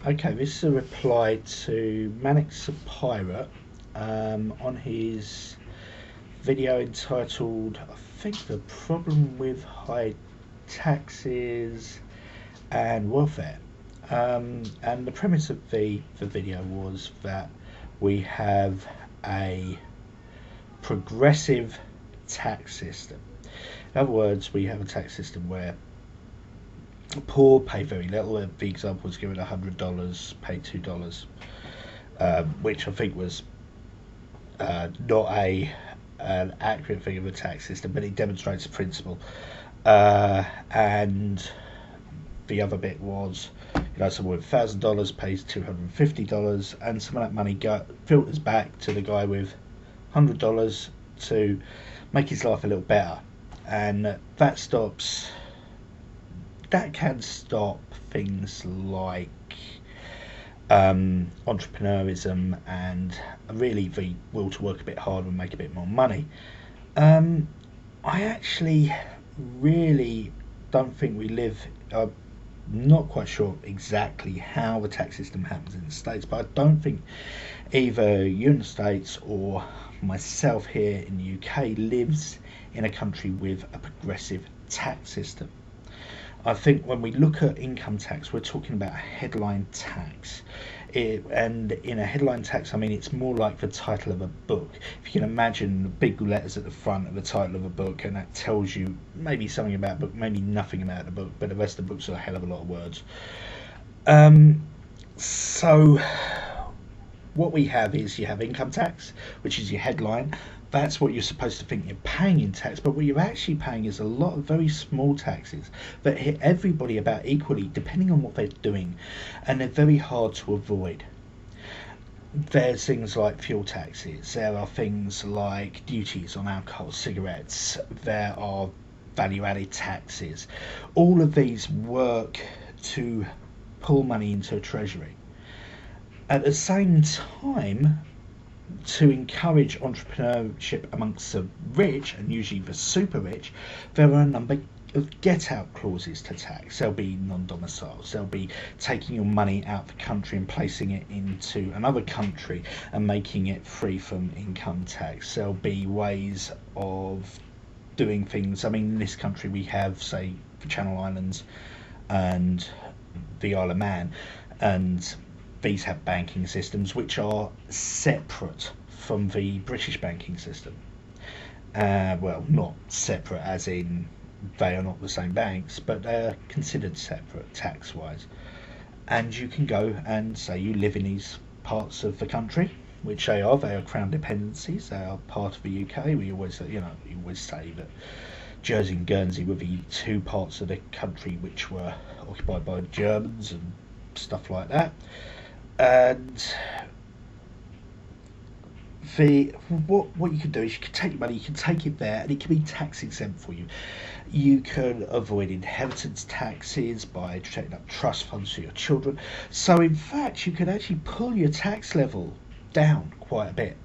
Okay, this is a reply to Manix the Pirate on his video entitled, I think, The Problem with High Taxes and Welfare. And the premise of the video was that we have a progressive tax system. In other words, we have a tax system where poor pay very little. The example was given $100, pay $2, which I think was not an accurate thing of a tax system, but it demonstrates the principle. And the other bit was, someone with $1,000 pays $250, and some of that money filters back to the guy with $100 to make his life a little better, and that can stop things like entrepreneurism and really the will to work a bit harder and make a bit more money. I actually really don't think we live. I'm not quite sure exactly how the tax system happens in the States, but I don't think either you in the States or myself here in the UK lives in a country with a progressive tax system. I think when we look at income tax, we're talking about a headline tax. And in a headline tax, I mean, it's more like the title of a book. If you can imagine the big letters at the front of the title of a book, and that tells you maybe something about the book, maybe nothing about the book, but the rest of the book's a hell of a lot of words. So what we have is you have income tax, which is your headline. That's what you're supposed to think you're paying in tax, but what you're actually paying is a lot of very small taxes that hit everybody about equally, depending on what they're doing, and they're very hard to avoid. There's things like fuel taxes, there are things like duties on alcohol, cigarettes, there are value added taxes. All of these work to pull money into a treasury. At the same time, to encourage entrepreneurship amongst the rich, and usually the super rich, there are a number of get out clauses to tax. There'll be non domiciles, there'll be taking your money out of the country and placing it into another country and making it free from income tax. There'll be ways of doing things. I mean, in this country, we have, say, the Channel Islands and the Isle of Man, and these have banking systems which are separate from the British banking system. Well, not separate as in they are not the same banks, but they're considered separate tax-wise. And you can go and say you live in these parts of the country, which they are Crown dependencies. They are part of the UK. We always, you always say that Jersey and Guernsey were the two parts of the country which were occupied by Germans and stuff like that. And what you can do is you can take your money, you can take it there, and it can be tax exempt for you. You can avoid inheritance taxes by setting up trust funds for your children. So in fact, you can actually pull your tax level down quite a bit.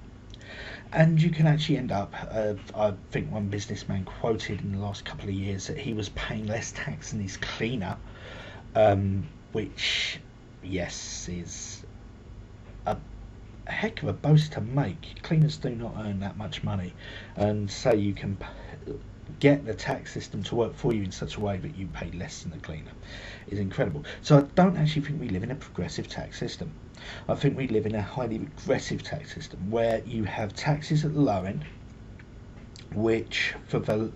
And you can actually end up, I think one businessman quoted in the last couple of years that he was paying less tax than his cleaner, which, yes, is a heck of a boast to make. Cleaners do not earn that much money, and so you can get the tax system to work for you in such a way that you pay less than the cleaner is incredible. So I don't actually think we live in a progressive tax system. I think we live in a highly regressive tax system where you have taxes at the low end, which for the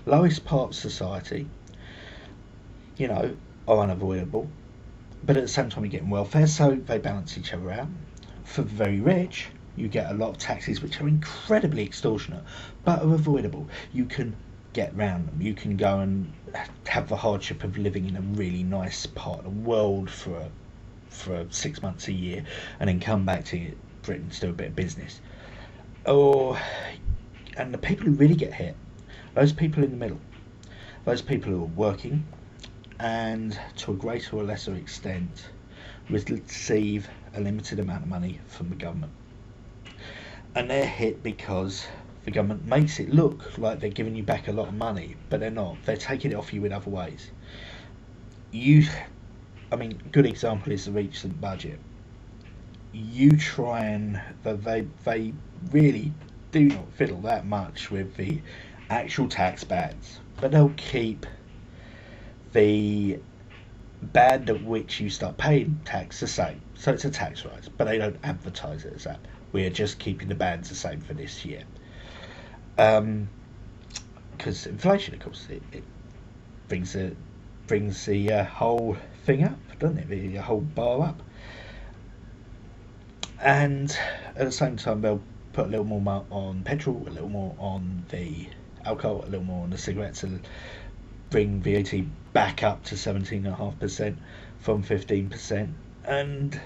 lowest part of society, are unavoidable, but at the same time you're getting welfare, so they balance each other out. For the very rich, you get a lot of taxes which are incredibly extortionate, but are avoidable. You can get round them. You can go and have the hardship of living in a really nice part of the world for 6 months a year, and then come back to Britain to do a bit of business. And the people who really get hit, those people in the middle, those people who are working, and to a greater or lesser extent receive a limited amount of money from the government. And they're hit because the government makes it look like they're giving you back a lot of money, but they're not. They're taking it off you in other ways. I mean, good example is the recent budget. You try and they really do not fiddle that much with the actual tax bands, but they'll keep the band at which you start paying tax the same. So it's a tax rise, but they don't advertise it as that. We're just keeping the bands the same for this year. Because inflation, of course, it brings the whole thing up, doesn't it? The whole bar up. And at the same time, they'll put a little more on petrol, a little more on the alcohol, a little more on the cigarettes, and bring VAT back up to 17.5% from 15%. And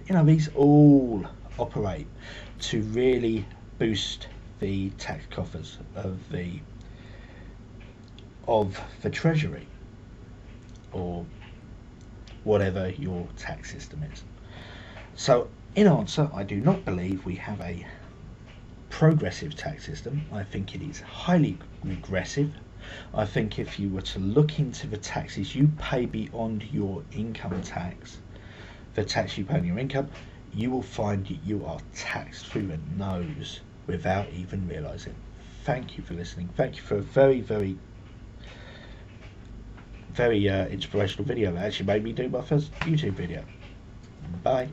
these all operate to really boost the tax coffers of the Treasury, or whatever your tax system is. So, in answer, I do not believe we have a progressive tax system. I think it is highly regressive. I think if you were to look into the taxes you pay beyond your income tax, the tax you pay on your income, you will find that you are taxed through the nose without even realising. Thank you for listening. Thank you for a very, very, very inspirational video that actually made me do my first YouTube video. Bye.